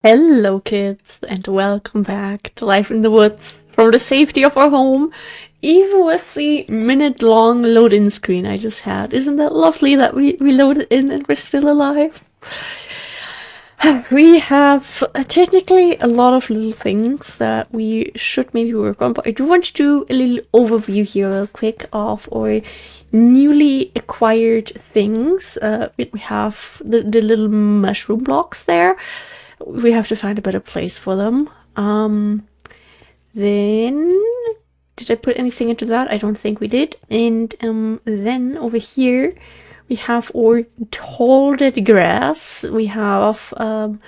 Hello kids, and welcome back to Life in the Woods from the safety of our home, even with the minute-long load-in screen I just had. Isn't that lovely that we loaded in and we're still alive? We have technically a lot of little things that we should maybe work on, but I do want to do a little overview here real quick of our newly acquired things. We have the little mushroom blocks there. We have to find a better place for them. Then, did I put anything into that? I don't think we did. And then over here, we have our tall dead grass. We have that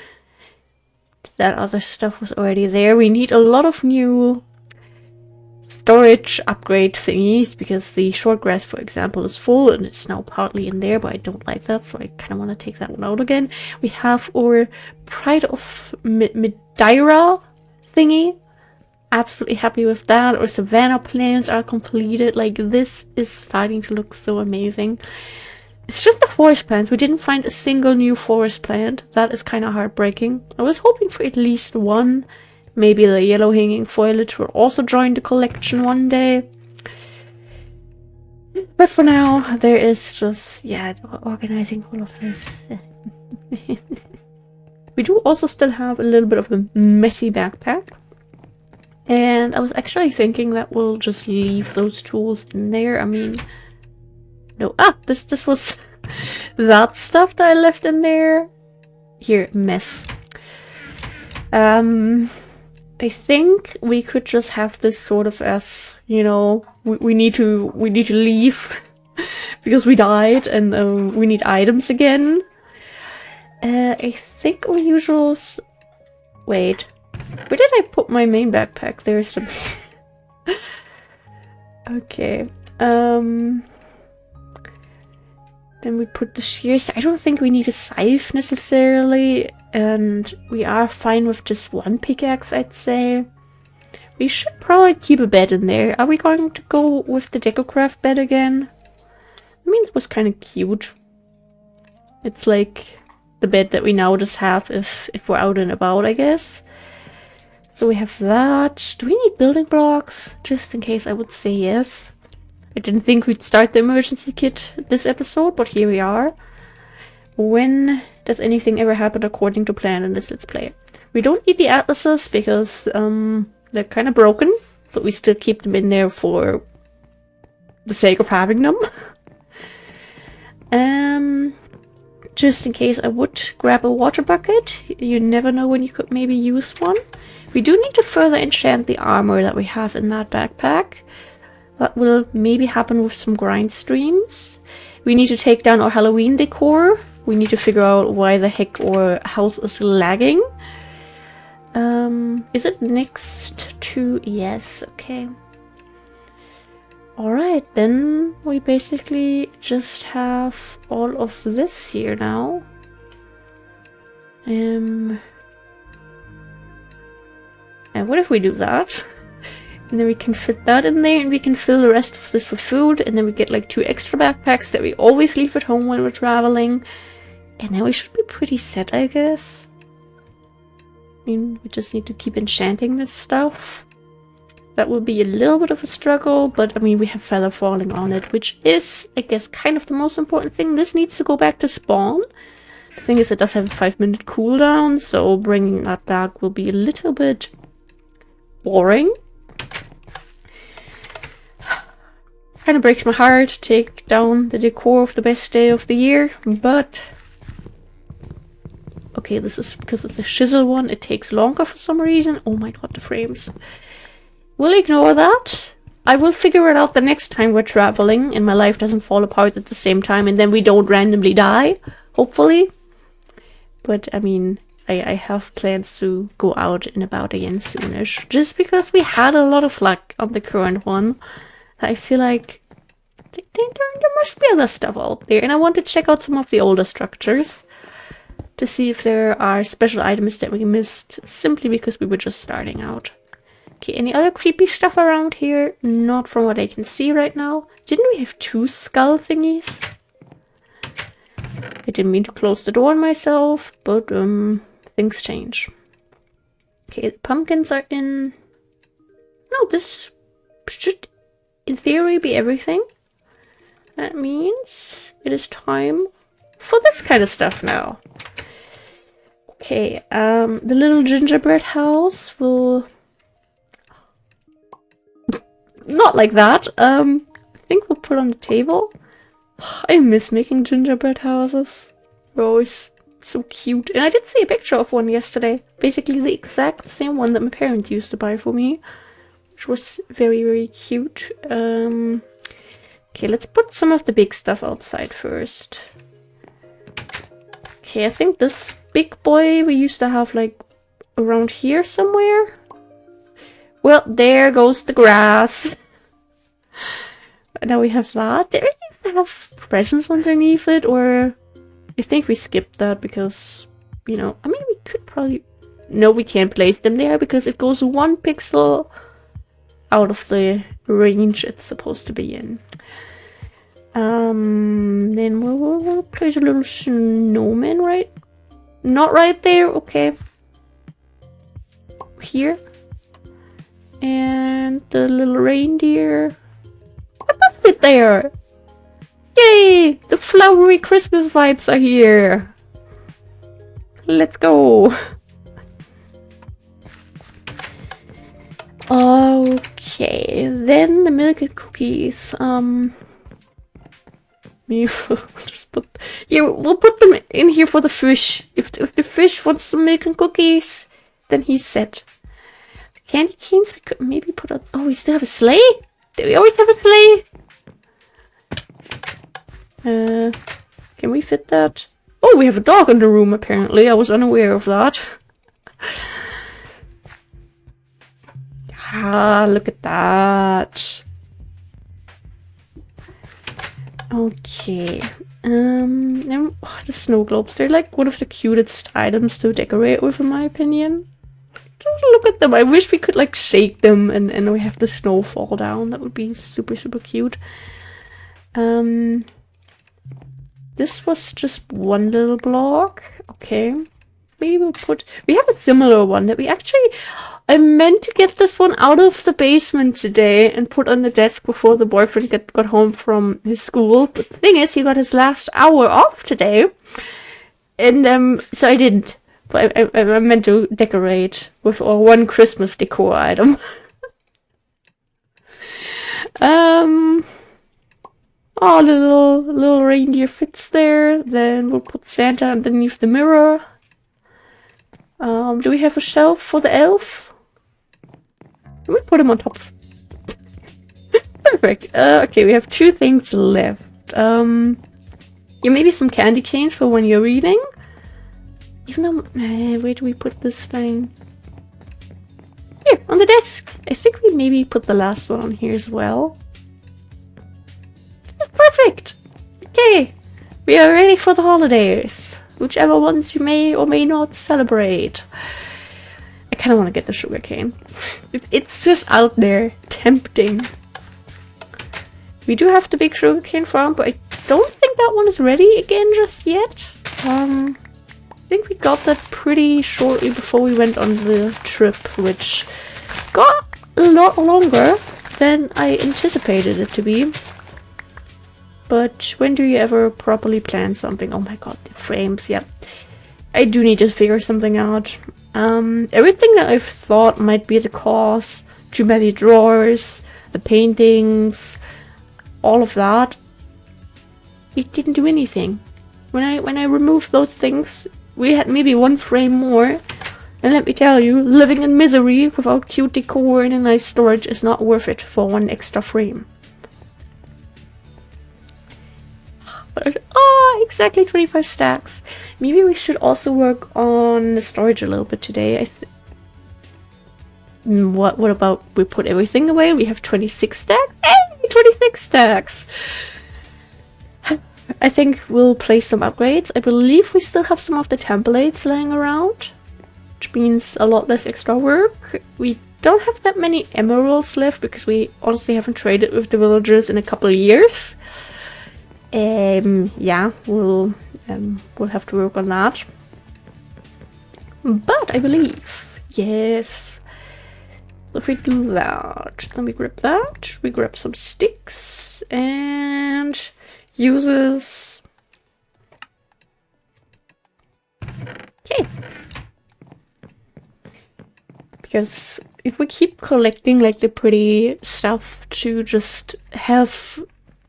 other stuff was already there. We need a lot of new storage upgrade thingies because the short grass, for example, is full and it's now partly in there, but I don't like that, so I kind of want to take that one out again. We have our Pride of Madeira thingy. Absolutely happy with that. Our Savannah plants are completed. Like, this is starting to look so amazing. It's just the forest plants. We didn't find a single new forest plant. That is kind of heartbreaking. I was hoping for at least one. Maybe the yellow hanging foliage will also join the collection one day. But for now, there is just, yeah, organizing all of this. We do also still have a little bit of a messy backpack. And I was actually thinking that we'll just leave those tools in there. I mean, no, this was that stuff that I left in there. Here, mess. I think we could just have this sort of as, you know, we need to leave because we died and we need items again. I think our usuals. Wait, where did I put my main backpack? There's the. Okay. Then we put the shears. I don't think we need a scythe necessarily. And we are fine with just one pickaxe, I'd say. We should probably keep a bed in there. Are we going to go with the Decor bed again? I mean, it was kind of cute. It's like the bed that we now just have if we're out and about, I guess. So we have that. Do we need building blocks? Just in case, I would say yes. I didn't think we'd start the emergency kit this episode, but here we are. When does anything ever happen according to plan in this Let's Play? We don't need the atlases because they're kind of broken, but we still keep them in there for the sake of having them. Just in case, I would grab a water bucket. You never know when you could maybe use one. We do need to further enchant the armor that we have in that backpack. That will maybe happen with some grind streams. We need to take down our Halloween decor. We need to figure out why the heck our house is lagging. Is it next to... Yes, okay. Alright, then we basically just have all of this here now. And what if we do that? And then we can fit that in there and we can fill the rest of this with food. And then we get like 2 extra backpacks that we always leave at home when we're traveling. And then we should be pretty set, I guess. I mean, we just need to keep enchanting this stuff. That will be a little bit of a struggle, but I mean, we have feather falling on it, which is, I guess, kind of the most important thing. This needs to go back to spawn. The thing is, it does have a 5-minute cooldown, so bringing that back will be a little bit boring. Kind of breaks my heart to take down the decor of the best day of the year, but... Okay, this is because it's a chisel one. It takes longer for some reason. Oh my god, the frames. We'll ignore that. I will figure it out the next time we're traveling and my life doesn't fall apart at the same time and then we don't randomly die, hopefully. But, I mean, I have plans to go out and about again soonish. Just because we had a lot of luck on the current one. I feel like there must be other stuff out there. And I want to check out some of the older structures. To see if there are special items that we missed simply because we were just starting out. Okay, any other creepy stuff around here? Not from what I can see right now. Didn't we have 2 skull thingies? I didn't mean to close the door on myself, but things change. Okay, the pumpkins are in. No, this should, in theory, be everything. That means it is time for this kind of stuff now. Okay, the little gingerbread house will... Not like that. I think we'll put on the table. I miss making gingerbread houses. They're always so cute. And I did see a picture of one yesterday. Basically the exact same one that my parents used to buy for me. Which was very, very cute. Okay, let's put some of the big stuff outside first. Okay, I think this big boy we used to have like around here somewhere. Well, there goes the grass. Now we have that. There used to have presents underneath it, or I think we skipped that because, you know, I mean, we could probably... No, we can't place them there because it goes 1 pixel out of the range it's supposed to be in. Then we'll place a little snowman, right? Not right there, okay. Here. And the little reindeer. What does fit there? Yay! The flowery Christmas vibes are here. Let's go. Okay, then the milk and cookies. Just put here. We'll put them in here for the fish. If the fish wants some milk and cookies, then he's set. The candy canes we could maybe put out. Oh, we still have a sleigh. Do we always have a sleigh? Can we fit that? Oh, we have a dog in the room. Apparently, I was unaware of that. Ah, look at that. Okay. The snow globes. They're like one of the cutest items to decorate with, in my opinion. Just look at them. I wish we could like shake them and we have the snow fall down. That would be super, super cute. This was just one little block. Okay. Maybe we'll put... We have a similar one that we actually... I meant to get this one out of the basement today and put on the desk before the boyfriend got home from his school. But the thing is, he got his last hour off today. And so I didn't. But I meant to decorate with our one Christmas decor item. Oh, the little reindeer fits there. Then we'll put Santa underneath the mirror. Do we have a shelf for the elf? Can we put him on top of... Perfect. Okay, we have 2 things left. Yeah, maybe some candy canes for when you're reading. Even though... where do we put this thing? Here, on the desk. I think we maybe put the last one on here as well. Perfect! Okay, we are ready for the holidays. Whichever ones you may or may not celebrate. I kind of want to get the sugarcane. It's just out there, tempting. We do have the big sugarcane farm, but I don't think that one is ready again just yet. I think we got that pretty shortly before we went on the trip, which got a lot longer than I anticipated it to be. But when do you ever properly plan something? Oh my god, the frames, yeah. I do need to figure something out. Everything that I've thought might be the cause, too many drawers, the paintings, all of that, it didn't do anything. When I removed those things, we had maybe 1 frame more. And let me tell you, living in misery without cute decor and a nice storage is not worth it for 1 extra frame. Oh, exactly 25 stacks. Maybe we should also work on the storage a little bit today. What about we put everything away? We have 26 stacks. Hey, 26 stacks. I think we'll place some upgrades. I believe we still have some of the templates lying around, which means a lot less extra work. We don't have that many emeralds left because we honestly haven't traded with the villagers in a couple of years. Yeah, we'll have to work on that. But I believe, Yes. If we do that, then we grab that. We grab some sticks and uses. Okay. Because if we keep collecting like the pretty stuff to just have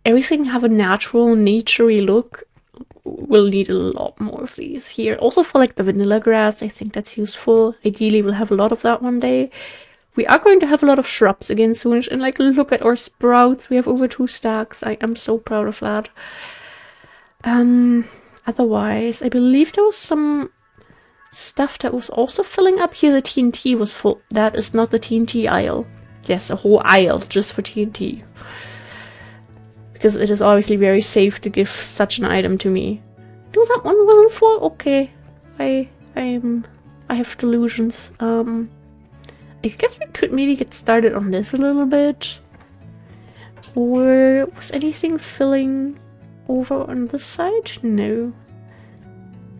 everything have a natural, naturey look, we'll need a lot more of these here. Also for like the vanilla grass, I think that's useful. Ideally, we'll have a lot of that one day. We are going to have a lot of shrubs again soon, and like look at our sprouts. We have over 2 stacks. I am so proud of that. Otherwise, I believe there was some stuff that was also filling up here. The TNT was full. That is not the TNT aisle. Yes, a whole aisle just for TNT. Because it is obviously very safe to give such an item to me. No, that one wasn't full. Okay, I have delusions. I guess we could maybe get started on this a little bit. Or was anything filling over on this side? No.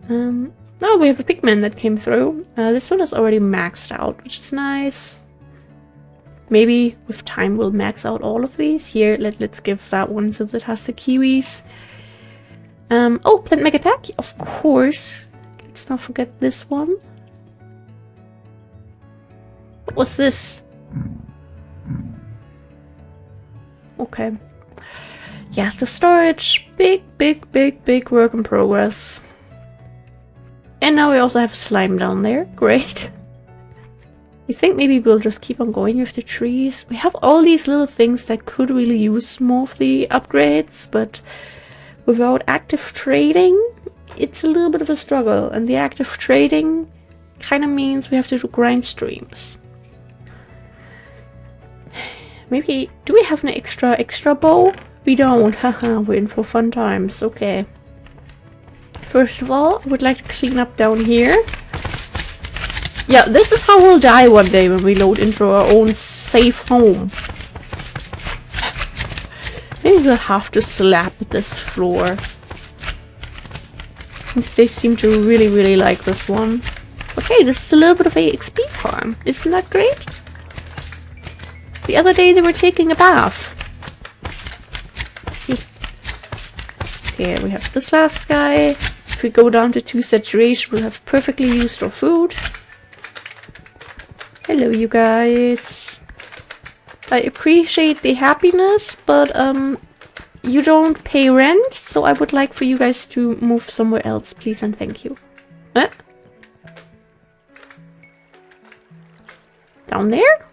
Oh, we have a pigman that came through. This one is already maxed out, which is nice. Maybe with time we'll max out all of these. Here, let's give that one since it has the kiwis. Oh, plant mega pack, of course. Let's not forget this one. What was this? Okay. Yeah, the storage, big work in progress. And now we also have slime down there. Great. I think maybe we'll just keep on going with the trees. We have all these little things that could really use more of the upgrades, but without active trading, it's a little bit of a struggle. And the active trading kind of means we have to do grind streams. Maybe, do we have an extra bow? We don't. Haha, we're in for fun times. Okay. First of all, I would like to clean up down here. Yeah, this is how we'll die one day when we load into our own safe home. Maybe we'll have to slap this floor. Since they seem to really like this one. Okay, this is a little bit of a XP farm. Isn't that great? The other day they were taking a bath. Okay, we have this last guy. If we go down to 2 saturation, we'll have perfectly used our food. Hello, you guys. I appreciate the happiness, but you don't pay rent, so I would like for you guys to move somewhere else, please and thank you. Down there?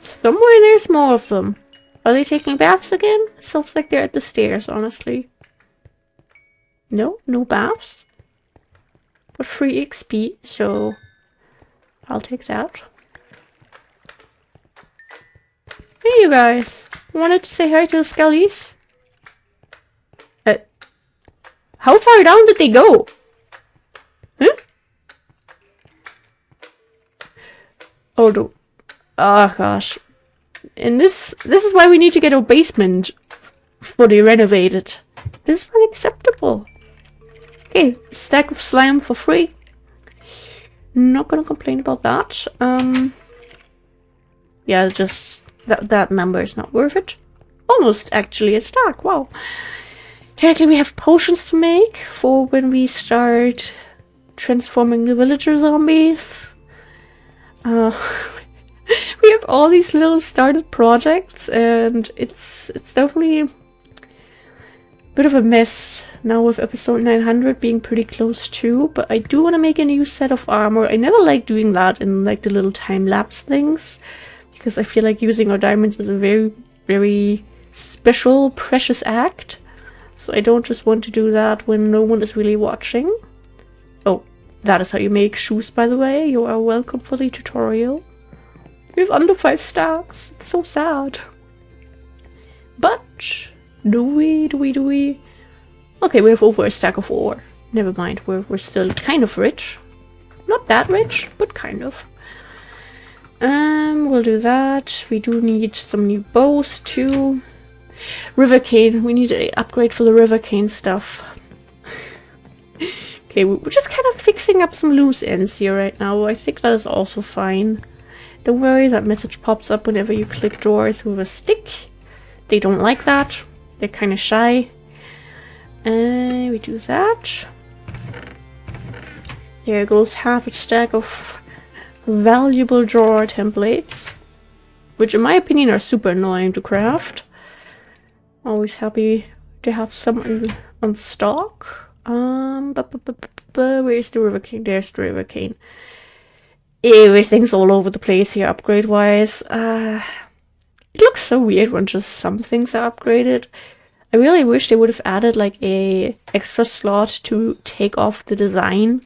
Somewhere there's more of them. Are they taking baths again? It sounds like they're at the stairs, honestly. No? No baths? But free XP, so I'll take that. Hey, you guys. Wanted to say hi to the skellies? How far down did they go? Huh? Oh, no. Oh, gosh. And this is why we need to get a basement fully renovated. This is unacceptable. Okay, stack of slime for free. Not gonna complain about that. Yeah, just that number is not worth it. Almost actually a stack. Wow. Technically, we have potions to make for when we start transforming the villager zombies. We have all these little started projects, and it's definitely a bit of a mess now with episode 900 being pretty close too. But I do want to make a new set of armor. I never like doing that in like the little time-lapse things, because I feel like using our diamonds is a very special, precious act. So I don't just want to do that when no one is really watching. Oh, that is how you make shoes, by the way. You are welcome for the tutorial. We have under 5 stacks. It's so sad. But do we? Okay, we have over a stack of ore. Never mind. We're still kind of rich. Not that rich, but kind of. We'll do that. We do need some new bows too. River cane. We need an upgrade for the river cane stuff. Okay, we're just kind of fixing up some loose ends here right now. I think that is also fine. Don't worry, that message pops up whenever you click drawers with a stick. They don't like that. They're kind of shy. And we do that. There goes half a stack of valuable drawer templates, which in my opinion are super annoying to craft. Always happy to have some on stock. Where's the River King? There's the River King. Everything's all over the place here, upgrade-wise. It looks so weird when just some things are upgraded. I really wish they would have added like a extra slot to take off the design.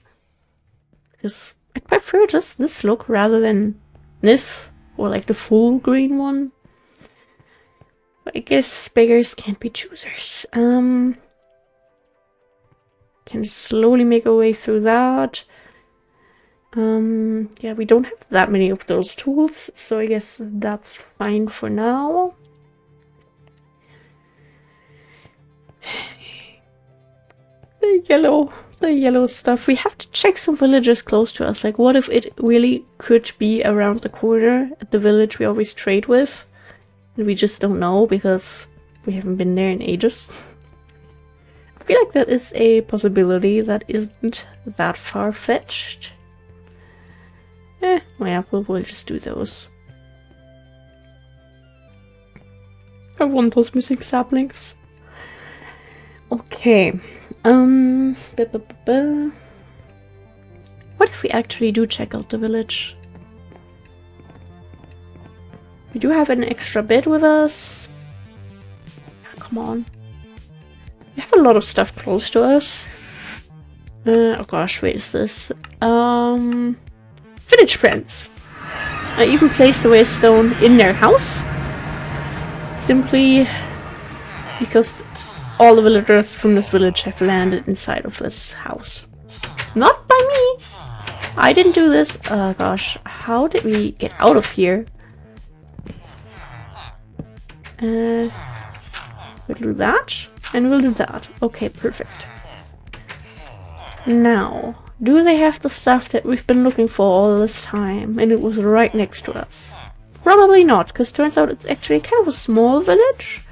Because I prefer just this look rather than this, or like the full green one. But I guess beggars can't be choosers. Can slowly make our way through that. Yeah, we don't have that many of those tools, so I guess that's fine for now. The yellow stuff. We have to check some villages close to us. Like, what if it really could be around the corner at the village we always trade with? And we just don't know because we haven't been there in ages. I feel like that is a possibility that isn't that far-fetched. Well, yeah, we'll just do those. I want those missing saplings. Okay. What if we actually do check out the village? We do have an extra bed with us. Come on. We have a lot of stuff close to us. Oh gosh, where is this? Village friends. I even placed the waystone in their house. Simply because all the villagers from this village have landed inside of this house. Not by me! I didn't do this. Oh gosh, how did we get out of here? We'll do that, and we'll do that. Okay, perfect. Now, do they have the stuff that we've been looking for all this time, and it was right next to us? Probably not, because turns out it's actually kind of a small village.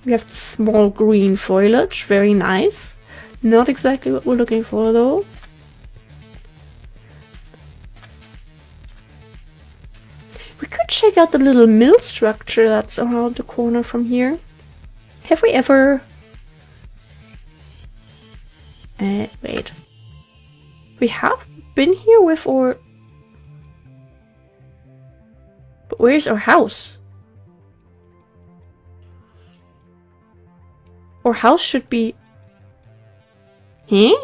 We have the small green foliage, very nice. Not exactly what we're looking for, though. We could check out the little mill structure that's around the corner from here. Have we ever... wait. We have been here with our... But where's our house? Our house should be... Huh?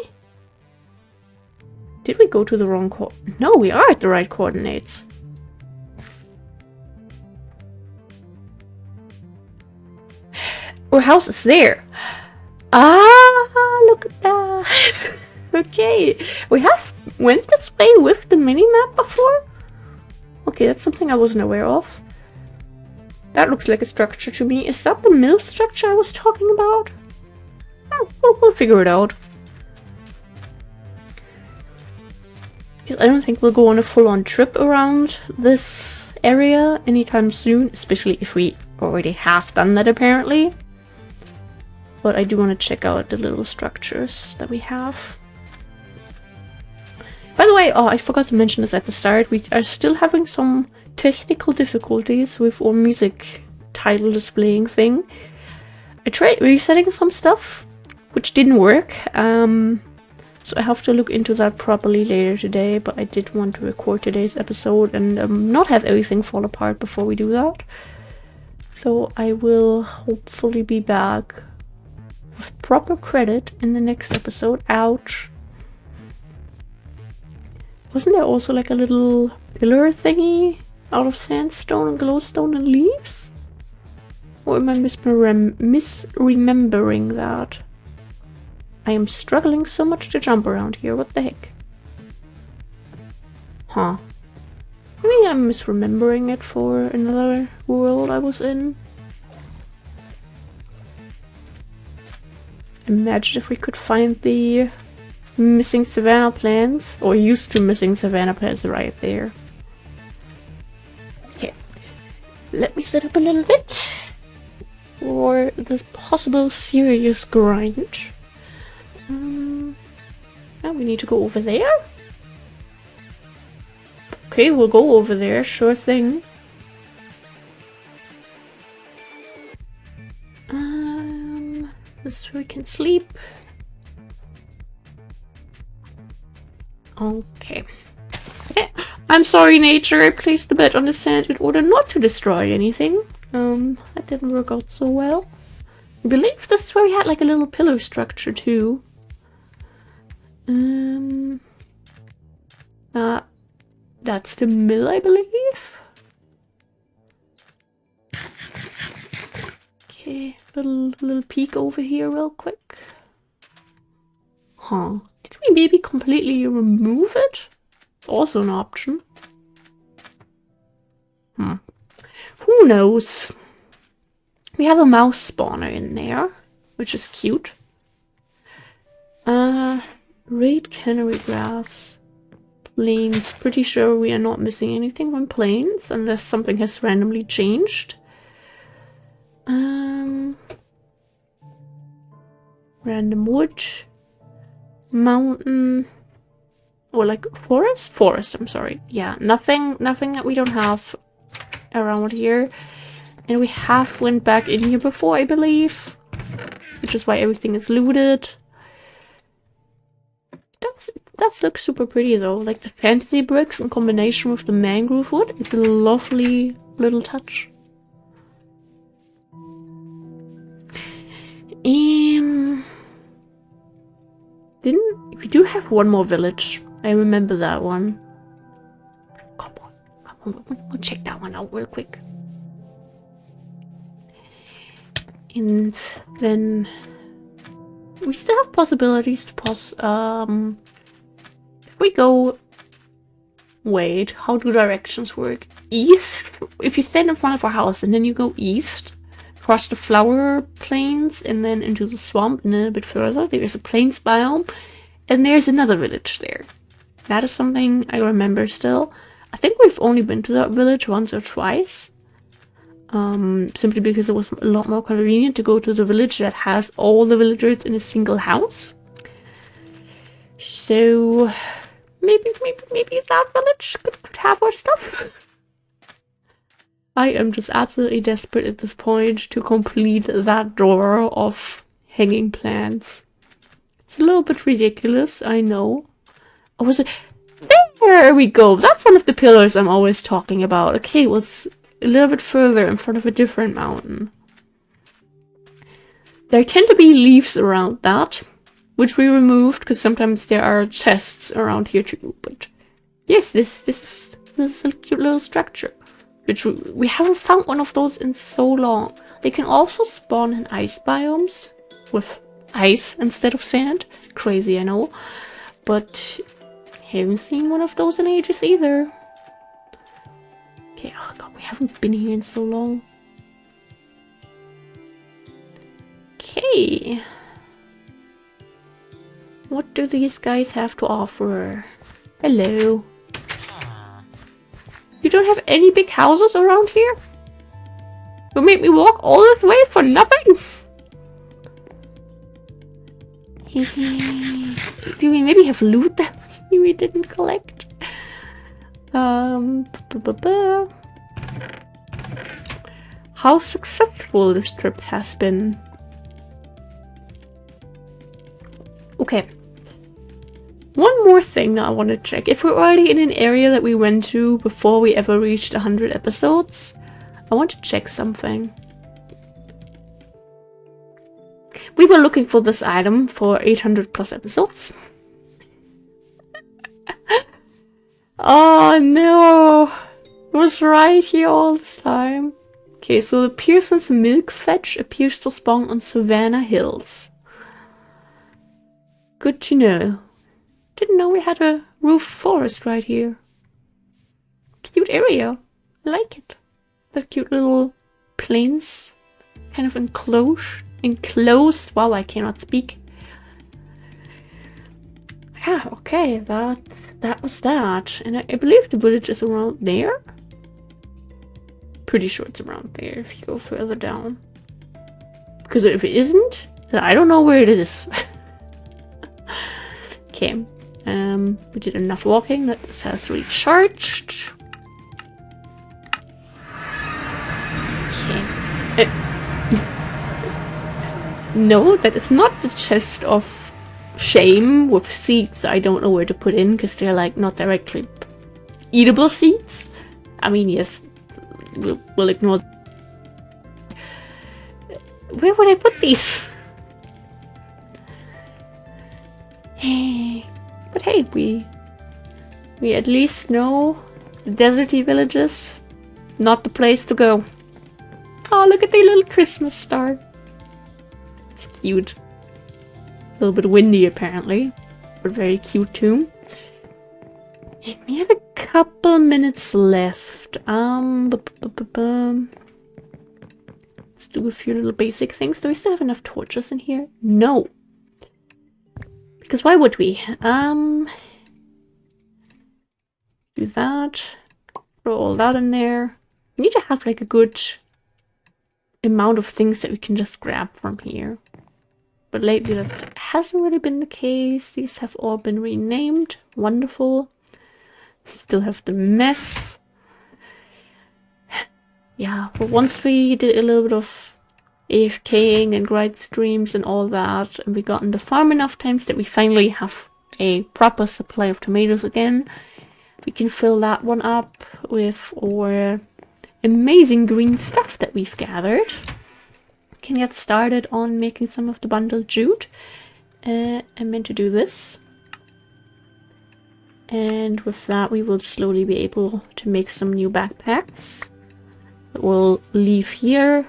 Did we go to the wrong No, we are at the right coordinates. Our house is there. Ah, look at that. Okay, we have went this way with the mini-map before? Okay, that's something I wasn't aware of. That looks like a structure to me. Is that the mill structure I was talking about? Oh, we'll figure it out. Because I don't think we'll go on a full-on trip around this area anytime soon, especially if we already have done that apparently. But I do want to check out the little structures that we have. By the way, oh, I forgot to mention this at the start. We are still having some technical difficulties with our music title displaying thing. I tried resetting some stuff, which didn't work. So I have to look into that properly later today. But I did want to record today's episode and not have everything fall apart before we do that. So I will hopefully be back with proper credit in the next episode. Ouch. Wasn't there also like a little pillar thingy out of sandstone and glowstone and leaves? Or am I misremembering that? I am struggling so much to jump around here. What the heck? Huh. Maybe I'm misremembering it for another world I was in. Imagine if we could find the Missing savanna plants, or used to missing savanna plants right there. Okay, let me set up a little bit for this possible serious grind. Now we need to go over there. Okay, we'll go over there, sure thing. This is where we can sleep. Okay. I'm sorry, nature. I placed the bed on the sand in order not to destroy anything. That didn't work out so well. I believe this is where we had like a little pillar structure too. That's the mill, I believe. Okay, little peek over here real quick. Huh. Did we maybe completely remove it? Also an option. Who knows? We have a mouse spawner in there, which is cute. Red canary grass. Plains. Pretty sure we are not missing anything from plains, unless something has randomly changed. Random wood. Mountain. Or like forest? Forest, I'm sorry. Yeah, nothing that we don't have around here. And we have went back in here before, I believe. Which is why everything is looted. It does look super pretty though. Like the fantasy bricks in combination with the mangrove wood. It's a lovely little touch. We do have one more village. I remember that one. Come on, we'll check that one out real quick. And then we still have possibilities to if we go, wait, how do directions work? East, if you stand in front of our house and then you go east, across the flower plains and then into the swamp and then a bit further, there is a plains biome and there's another village there. That is something I remember still. I think we've only been to that village once or twice. Simply because it was a lot more convenient to go to the village that has all the villagers in a single house. So maybe that village could have our stuff. I am just absolutely desperate at this point to complete that door of hanging plants. It's a little bit ridiculous, I know. There we go. That's one of the pillars I'm always talking about. Okay, it was a little bit further in front of a different mountain. There tend to be leaves around that, which we removed because sometimes there are chests around here too. But yes, this is a cute little structure, which we haven't found one of those in so long. They can also spawn in ice biomes with ice instead of sand. Crazy, I know, but haven't seen one of those in ages either. Okay, oh god, we haven't been here in so long. Okay. What do these guys have to offer? Hello. You don't have any big houses around here? You made me walk all this way for nothing? Do we maybe have loot that we didn't collect? How successful this trip has been. Okay. One more thing that I want to check. If we're already in an area that we went to before we ever reached 100 episodes, I want to check something. We were looking for this item for 800 plus episodes. Oh no! It was right here all this time. Okay, so the Pearson's milk fetch appears to spawn on Savannah Hills. Good to know. Didn't know we had a roof forest right here. Cute area. I like it. That cute little plains. Kind of enclosed. Wow, I cannot speak. Yeah, okay, that was that. And I believe the village is around there. Pretty sure it's around there if you go further down. Because if it isn't, then I don't know where it is. Okay. We did enough walking. This has recharged. Okay. No, that is not the chest of shame with seeds I don't know where to put in because they're like not directly eatable seeds. I mean, yes, we'll ignore. Where would I put these? But hey, we at least know the deserty villages, not the place to go. Oh, look at the little Christmas star. It's cute. A little bit windy apparently, but very cute too. And we have a couple minutes left. Let's do a few little basic things. Do we still have enough torches in here? No. Because why would we? Do that. Throw all that in there. We need to have like a good amount of things that we can just grab from here. But lately that hasn't really been the case. These have all been renamed. Wonderful. We still have the mess. Yeah, but once we did a little bit of AFKing and grind streams and all that, and we got in the farm enough times that we finally have a proper supply of tomatoes again, we can fill that one up with our amazing green stuff that we've gathered. We can get started on making some of the bundled jute. I meant to do this. And with that we will slowly be able to make some new backpacks that we'll leave here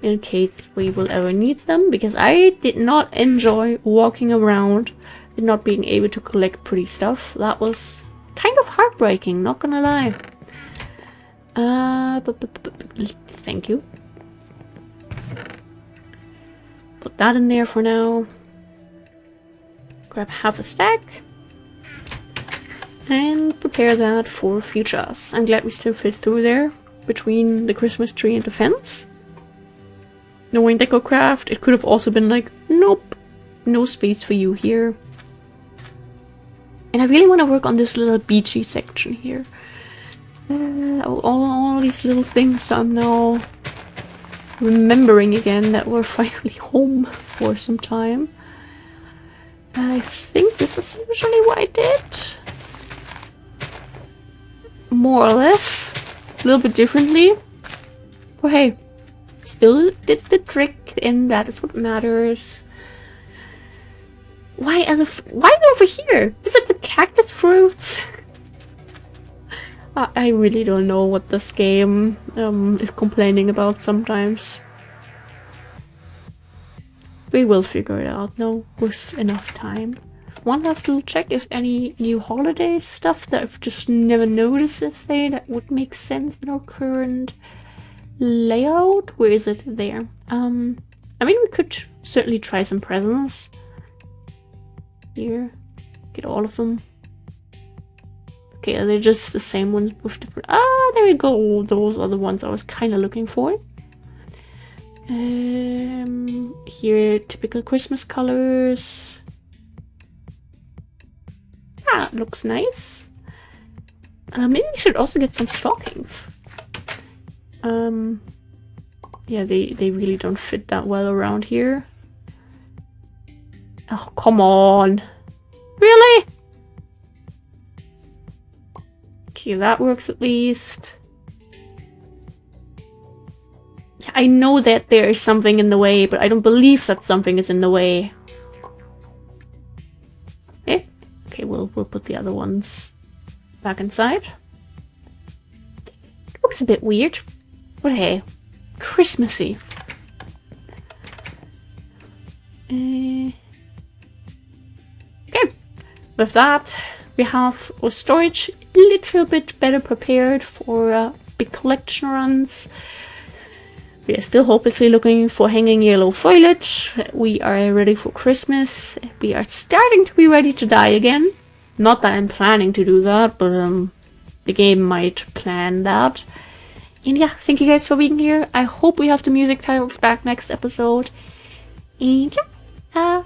in case we will ever need them, because I did not enjoy walking around and not being able to collect pretty stuff. That was kind of heartbreaking, not gonna lie. Thank you. Put that in there for now. Grab half a stack. And prepare that for futures. I'm glad we still fit through there between the Christmas tree and the fence. Knowing Decor Craft, it could have also been like, nope, no space for you here. And I really want to work on this little beachy section here. All these little things I'm now remembering again that we're finally home for some time. I think this is usually what I did. More or less. A little bit differently. But hey, still did the trick, and that is what matters. Why over here? Is it the cactus fruits? I really don't know what this game is complaining about sometimes. We will figure it out now with enough time. One last little check if any new holiday stuff that I've just never noticed this day that would make sense in our current layout. Where is it? There. I mean, we could certainly try some presents. Here. Get all of them. Okay, they're just the same ones with different... Ah, there we go. Those are the ones I was kind of looking for. Here, typical Christmas colors. Ah, looks nice. Maybe we should also get some stockings. Yeah, they really don't fit that well around here. Oh, come on. Really? Okay, that works at least. Yeah, I know that there is something in the way, but I don't believe that something is in the way. Okay, we'll put the other ones back inside. It looks a bit weird, but hey, Christmassy. Okay, with that, we have our storage a little bit better prepared for big collection runs. We are still hopelessly looking for hanging yellow foliage. We are ready for Christmas. We are starting to be ready to die again. Not that I'm planning to do that, but the game might plan that. And yeah, thank you guys for being here. I hope we have the music titles back next episode. And yeah,